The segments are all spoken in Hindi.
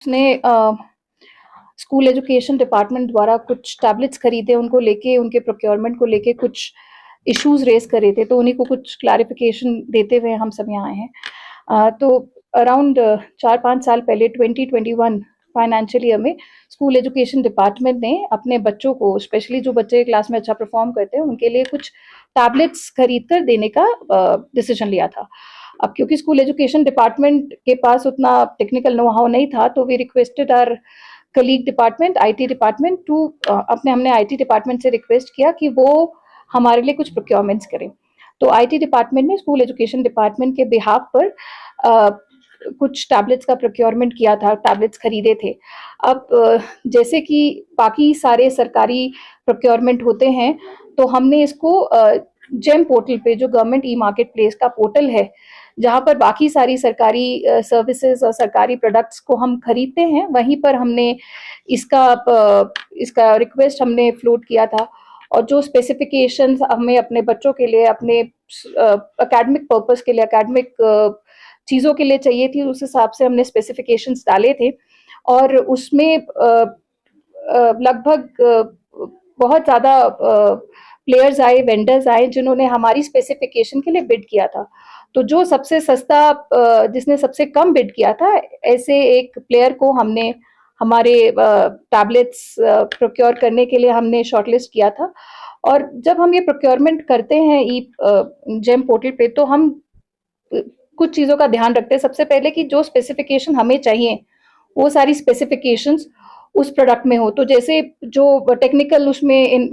ने स्कूल एजुकेशन डिपार्टमेंट द्वारा कुछ टैबलेट्स खरीदे, उनको लेके उनके प्रोक्योरमेंट को लेके कुछ इश्यूज रेज करे थे, तो उन्हीं को कुछ क्लैरिफिकेशन देते हुए हम सब यहाँ आए हैं। तो अराउंड 4-5 साल पहले 2021 फाइनेंशियल ईयर में स्कूल एजुकेशन डिपार्टमेंट ने अपने बच्चों को, स्पेशली जो बच्चे क्लास में अच्छा परफॉर्म करते हैं, उनके लिए कुछ टैबलेट्स खरीद कर देने का डिसीजन लिया था। अब क्योंकि स्कूल एजुकेशन डिपार्टमेंट के पास उतना टेक्निकल नो हाउ नहीं था, तो we requested our colleague department, IT department to हमने आईटी डिपार्टमेंट से रिक्वेस्ट किया कि वो हमारे लिए कुछ प्रोक्योरमेंट्स करें। तो आईटी डिपार्टमेंट ने स्कूल एजुकेशन डिपार्टमेंट के बिहाफ पर कुछ टैबलेट्स का प्रोक्योरमेंट किया था, टैबलेट्स खरीदे थे। अब जैसे कि बाकी सारे सरकारी प्रोक्योरमेंट होते हैं, तो हमने इसको जेम पोर्टल पे, जो गवर्नमेंट ई मार्केट प्लेस का पोर्टल है, जहाँ पर बाकी सारी सरकारी सर्विसेज और सरकारी प्रोडक्ट्स को हम खरीदते हैं, वहीं पर हमने इसका रिक्वेस्ट हमने फ्लोट किया था। और जो स्पेसिफिकेशंस हमें अपने बच्चों के लिए, अपने एकेडमिक पर्पस के लिए, एकेडमिक चीज़ों के लिए चाहिए थी, उस हिसाब से हमने स्पेसिफिकेशंस डाले थे। और उसमें लगभग बहुत ज़्यादा प्लेयर्स आए, वेंडर्स आए, जिन्होंने हमारी स्पेसिफिकेशन के लिए बिड किया था। तो जो सबसे सस्ता, जिसने सबसे कम बिड किया था, ऐसे एक प्लेयर को हमने हमारे टैबलेट्स प्रोक्योर करने के लिए हमने शॉर्टलिस्ट किया था। और जब हम ये प्रोक्योरमेंट करते हैं ई जेम पोर्टल पे, तो हम कुछ चीज़ों का ध्यान रखते हैं। सबसे पहले कि जो स्पेसिफिकेशन हमें चाहिए, वो सारी स्पेसिफिकेशंस उस प्रोडक्ट में हो। तो जैसे जो टेक्निकल उसमें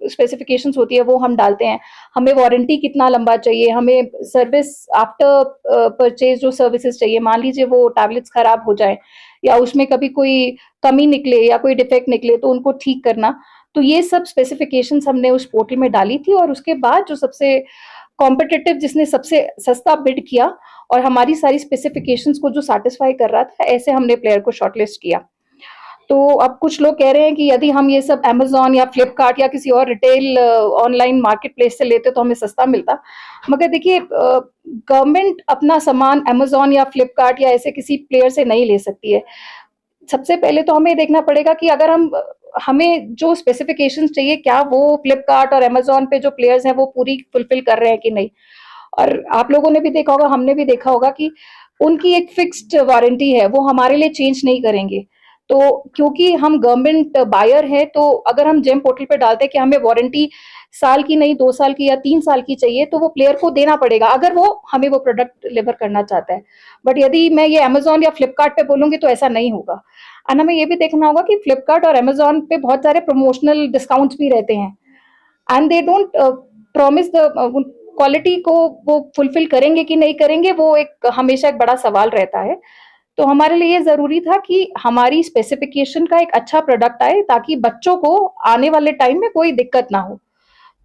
स्पेसिफिकेशंस होती है, वो हम डालते हैं। हमें वारंटी कितना लंबा चाहिए, हमें सर्विस आफ्टर परचेज जो सर्विसेज चाहिए। मान लीजिए वो टैबलेट्स खराब हो जाए या उसमें कभी कोई कमी निकले या कोई डिफेक्ट निकले, तो उनको ठीक करना। तो ये सब स्पेसिफिकेशंस हमने उस पोर्टल में डाली थी। और उसके बाद जो सबसे कॉम्पिटिटिव, जिसने सबसे सस्ता बिड किया और हमारी सारी स्पेसिफिकेशंस को जो सेटिस्फाई कर रहा था, ऐसे हमने प्लेयर को शॉर्टलिस्ट किया। तो अब कुछ लोग कह रहे हैं कि यदि हम ये सब अमेजोन या फ्लिपकार्ट या किसी और रिटेल ऑनलाइन मार्केट प्लेस से लेते तो हमें सस्ता मिलता। मगर देखिए, गवर्नमेंट अपना सामान अमेजोन या फ्लिपकार्ट या ऐसे किसी प्लेयर से नहीं ले सकती है। सबसे पहले तो हमें देखना पड़ेगा कि अगर हमें जो स्पेसिफिकेशंस चाहिए, क्या वो फ्लिपकार्ट और अमेजोन पे जो प्लेयर्स हैं वो पूरी फुलफिल कर रहे हैं कि नहीं। और आप लोगों ने भी देखा होगा, हमने भी देखा होगा कि उनकी एक फिक्स्ड वारंटी है, वो हमारे लिए चेंज नहीं करेंगे। तो क्योंकि हम गवर्नमेंट बायर हैं, तो अगर हम जेम पोर्टल पे डालते हैं कि हमें वारंटी साल की नहीं 2 साल की या 3 साल की चाहिए, तो वो प्लेयर को देना पड़ेगा अगर वो हमें वो प्रोडक्ट डिलीवर करना चाहता है। बट यदि मैं ये अमेजोन या फ्लिपकार्ट पे बोलूंगी तो ऐसा नहीं होगा। और हमें ये भी देखना होगा कि फ्लिपकार्ट और अमेजोन पे बहुत सारे प्रमोशनल डिस्काउंट्स भी रहते हैं, and they don't promise the quality को वो फुलफिल करेंगे कि नहीं करेंगे, वो एक हमेशा एक बड़ा सवाल रहता है। तो हमारे लिए जरूरी था कि हमारी स्पेसिफिकेशन का एक अच्छा प्रोडक्ट आए, ताकि बच्चों को आने वाले टाइम में कोई दिक्कत ना हो।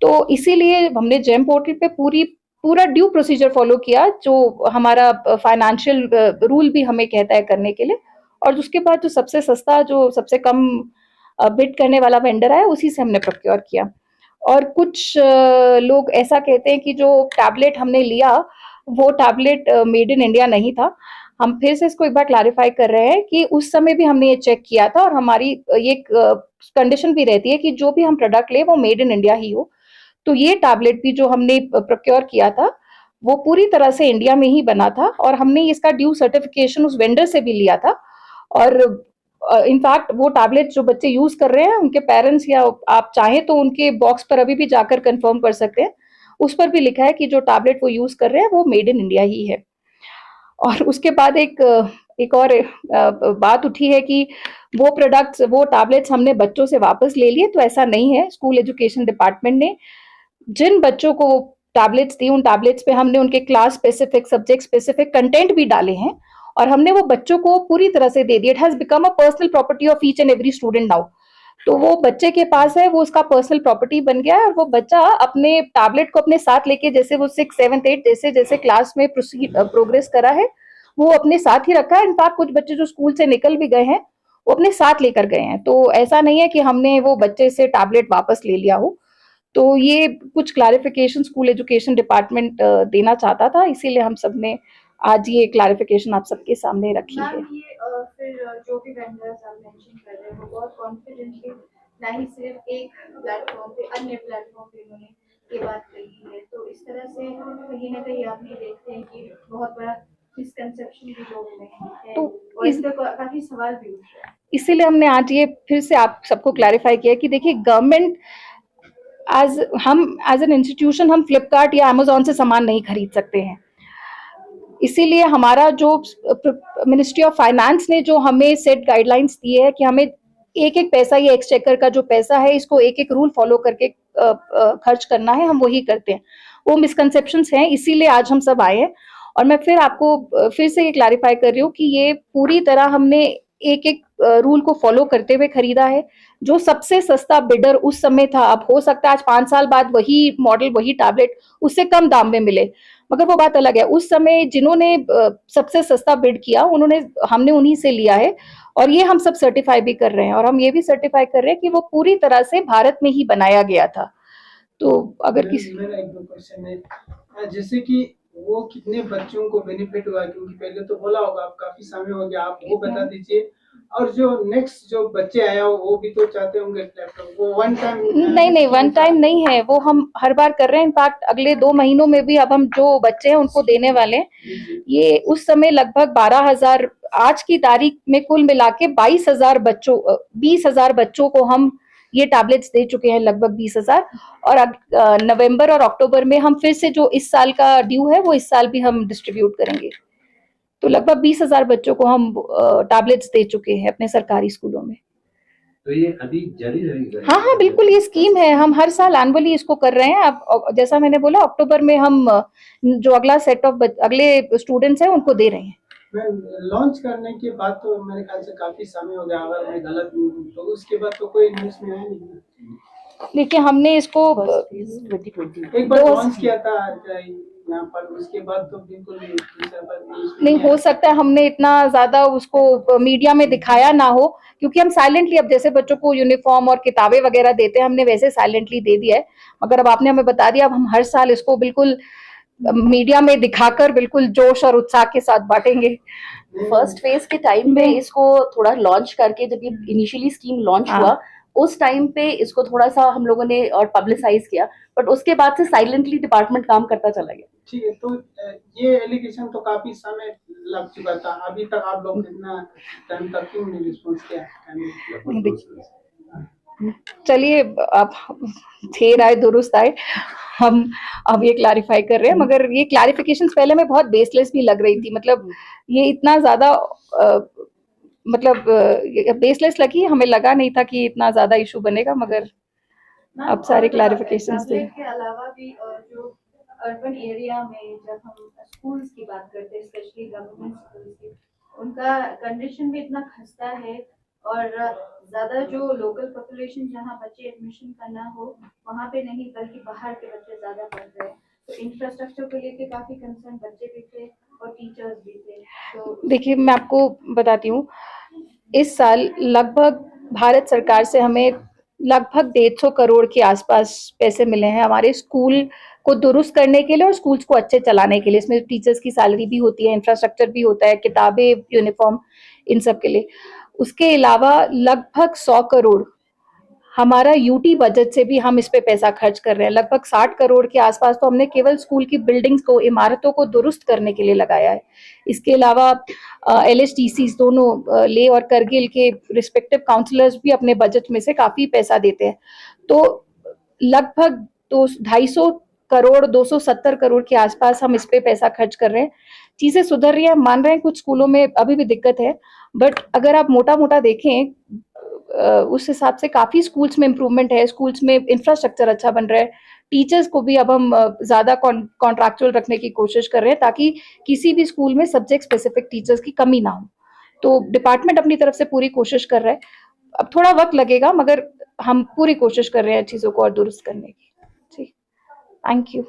तो इसीलिए हमने जेम पोर्टल पे पूरा ड्यू प्रोसीजर फॉलो किया, जो हमारा फाइनेंशियल रूल भी हमें कहता है करने के लिए। और उसके बाद जो सबसे सस्ता, जो सबसे कम बिड करने वाला वेंडर आया, उसी से हमने प्रोक्योर किया। और कुछ लोग ऐसा कहते हैं कि जो टैबलेट हमने लिया, वो टैबलेट मेड इन इंडिया नहीं था। हम फिर से इसको एक बार क्लैरिफाई कर रहे हैं कि उस समय भी हमने ये चेक किया था, और हमारी ये कंडीशन भी रहती है कि जो भी हम प्रोडक्ट ले वो मेड इन इंडिया ही हो। तो ये टैबलेट भी जो हमने प्रोक्योर किया था, वो पूरी तरह से इंडिया में ही बना था, और हमने इसका ड्यू सर्टिफिकेशन उस वेंडर से भी लिया था। और इनफैक्ट वो टैबलेट जो बच्चे यूज कर रहे हैं, उनके पेरेंट्स या आप चाहें तो उनके बॉक्स पर अभी भी जाकर कंफर्म कर सकते हैं, उस पर भी लिखा है कि जो टैबलेट वो यूज कर रहे हैं वो मेड इन इंडिया ही है। और उसके बाद एक और बात उठी है कि वो प्रोडक्ट्स, वो टैबलेट्स हमने बच्चों से वापस ले लिए, तो ऐसा नहीं है। स्कूल एजुकेशन डिपार्टमेंट ने जिन बच्चों को टैबलेट्स दी, उन टैबलेट्स पे हमने उनके class specific, subject specific content भी डाले हैं, और हमने वो बच्चों को पूरी तरह से दे दिया। It has become a personal property of each and every student now. तो वो बच्चे के पास है, वो उसका पर्सनल प्रॉपर्टी बन गया है, और वो बच्चा अपने टैबलेट को अपने साथ लेके, जैसे वो 6, 7, 8 जैसे जैसे क्लास में प्रोग्रेस करा है, वो अपने साथ ही रखा है। इनफैक्ट कुछ बच्चे जो स्कूल से निकल भी गए हैं, वो अपने साथ लेकर गए हैं। तो ऐसा नहीं है कि हमने वो बच्चे से टैबलेट वापस ले लिया हो। तो ये कुछ क्लैरिफिकेशन स्कूल एजुकेशन डिपार्टमेंट देना चाहता था, इसीलिए हम सब ने आज ये क्लैरिफिकेशन आप सबके सामने रखी है। मैम ये फिर जो भी वेंडर्स आप मेंशन कर रहे हैं वो बहुत कॉन्फिडेंटली ना ही सिर्फ एक प्लेटफॉर्म पे अन्य प्लेटफॉर्म पे उन्होंने ये बात कही है, तो इस तरह से कहीं ना कहीं आप ये देखते हैं कि बहुत बड़ा मिसकंसेप्शन भी लोग में है तो और इस पर काफी सवाल भी उठ रहे हैं। इसीलिए हमने आज ये फिर से आप सबको क्लैरिफाई किया कि देखिए गवर्नमेंट एज एन इंस्टीट्यूशन हम फ्लिपकार्ट या अमेजोन से सामान नहीं खरीद सकते हैं। इसीलिए हमारा जो मिनिस्ट्री ऑफ फाइनेंस ने जो हमें सेट गाइडलाइंस दी है कि हमें एक एक पैसा, ये एक्सचेकर का जो पैसा है इसको एक एक रूल फॉलो करके खर्च करना है, हम वही करते हैं। वो मिसकंसेप्शंस हैं, इसीलिए आज हम सब आए हैं। और मैं फिर आपको फिर से ये क्लैरिफाई कर रही हूँ कि ये पूरी तरह हमने एक एक रूल को फॉलो करते हुए खरीदा है। जो सबसे सस्ता बिडर उस समय था, अब हो सकता है आज 5 साल बाद वही मॉडल, वही टैबलेट उससे कम दाम में मिले, मगर वो बात अलग है। उस समय जिन्होंने सबसे सस्ता बिड किया हमने उन्हीं से लिया है। और ये हम सब सर्टिफाई भी कर रहे हैं, और हम ये भी सर्टिफाई कर रहे हैं कि वो पूरी तरह से भारत में ही बनाया गया था। तो अगर किसी मेरा एक दो क्वेश्चन है, जैसे कि वो कितने बच्चों को बेनिफिट हुआ, क्योंकि पहले तो बोला होगा, आप काफी समय हो गया, आप वो बता दीजिए। और जो नेक्स्ट जो बच्चे आए हो वो भी तो चाहते होंगे लैपटॉप, वो वन टाइम नहीं, वन टाइम नहीं है, वो हम हर बार कर रहे हैं। इनफैक्ट अगले 2 महीनों में भी अब हम जो बच्चे हैं उनको देने वाले हैं। ये उस समय लगभग 12,000, आज की तारीख में कुल मिला के 20,000 बच्चों को हम ये टैबलेट्स दे चुके हैं, लगभग 20,000। और अब नवंबर और अक्टूबर में हम फिर से जो इस साल का ड्यू है वो इस साल भी हम डिस्ट्रीब्यूट करेंगे। तो लगभग 20,000 बच्चों को हम टैबलेट्स दे चुके हैं अपने सरकारी स्कूलों में। तो ये अभी जारी रहेगा? हाँ, बिल्कुल, ये स्कीम है, हम हर साल एनुअली इसको कर रहे हैं। अब जैसा मैंने बोला, अक्टूबर में हम जो अगला सेट ऑफ अगले स्टूडेंट्स हैं उनको दे रहे हैं। लॉन्च करने के बाद तो मेरे ख्याल से काफी समय हो गया, अगर मैं गलत नहीं हूँ तो उसके बाद तो कोई न्यूज में आया नहीं। देखिए, हमने इसको एक बार लॉन्च किया था यहाँ पर, उसके बाद तो बिल्कुल नहीं हो सकता है हमने इतना ज्यादा उसको मीडिया में दिखाया ना हो, क्योंकि हम साइलेंटली, अब जैसे बच्चों को यूनिफॉर्म और किताबें वगैरह देते हैं, हमने वैसे साइलेंटली दे दिया है। मगर अब आपने हमें बता दिया, अब हम हर साल इसको बिल्कुल मीडिया में दिखाकर बिल्कुल जोश और उत्साह के साथ बांटेंगे। फर्स्ट फेज के टाइम में इसको थोड़ा लॉन्च करके, जब ये इनिशियली स्कीम लॉन्च हुआ उस टाइम पे इसको थोड़ा सा हम लोगों ने और पब्लिसाइज किया, बट उसके बाद से साइलेंटली डिपार्टमेंट काम करता चला गया। ठीक है, तो ये एलिगेशन तो काफी समय लग चुका था, अभी तक आप लोग कितना टाइम तक क्यों नहीं रिस्पॉन्स किया? चलिए, अब देर आए दुरुस्त आए, हम अब ये क्लैरिफाई कर रहे हैं। मगर ये क्लैरिफिकेशंस पहले में बहुत बेसलेस भी लग रही थी, मतलब ये इतना ज्यादा बेसलेस लगी, हमें लगा नहीं था कि इतना ज्यादा इशू बनेगा। मगर अब सारे क्लैरिफिकेशंस थे। के अलावा भी जो अर्बन एरिया में जब हम स्कूल्स की बात करते हैं, स्पेशली गवर्नमेंट स्कूल्स की, उनका कंडीशन भी इतना खस्ता है, और ज्यादा जो लोकल पॉपुलेशन जहाँ बच्चे एडमिशन करना हो वहाँ पे नहीं, बल्कि बाहर के बच्चे ज्यादा पढ़ रहे हैं। तो इंफ्रास्ट्रक्चर को लेके काफी कंसर्न बच्चे भी थे और टीचर्स भी थे। तो देखिए, मैं आपको बताती हूँ, इस साल लगभग भारत सरकार से हमें लगभग 150 करोड़ के आसपास पैसे मिले हैं हमारे स्कूल को दुरुस्त करने के लिए और स्कूल्स को अच्छे चलाने के लिए। इसमें टीचर्स की सैलरी भी होती है, इंफ्रास्ट्रक्चर भी होता है, किताबें, यूनिफॉर्म, इन सब के लिए। उसके अलावा लगभग 100 करोड़ हमारा यूटी बजट से भी हम इस पे पैसा खर्च कर रहे हैं। लगभग 60 करोड़ के आसपास तो हमने केवल स्कूल की बिल्डिंग्स को, इमारतों को दुरुस्त करने के लिए लगाया है। इसके अलावा LHDCs दोनों ले और करगिल के रिस्पेक्टिव काउंसलर्स भी अपने बजट में से काफी पैसा देते हैं। तो लगभग 250 करोड़ 270 करोड़ के आसपास हम इस पे पैसा खर्च कर रहे हैं। चीजें सुधर रही है, मान रहे हैं कुछ स्कूलों में अभी भी दिक्कत है, बट अगर आप मोटा मोटा देखें उस हिसाब से काफी स्कूल्स में इम्प्रूवमेंट है, स्कूल्स में इंफ्रास्ट्रक्चर अच्छा बन रहा है। टीचर्स को भी अब हम ज्यादा कॉन्ट्रैक्चुअल रखने की कोशिश कर रहे हैं, ताकि किसी भी स्कूल में सब्जेक्ट स्पेसिफिक टीचर्स की कमी ना हो। तो डिपार्टमेंट अपनी तरफ से पूरी कोशिश कर रहा है। अब थोड़ा वक्त लगेगा, मगर हम पूरी कोशिश कर रहे हैं चीजों को और दुरुस्त करने की। जी, थैंक यू।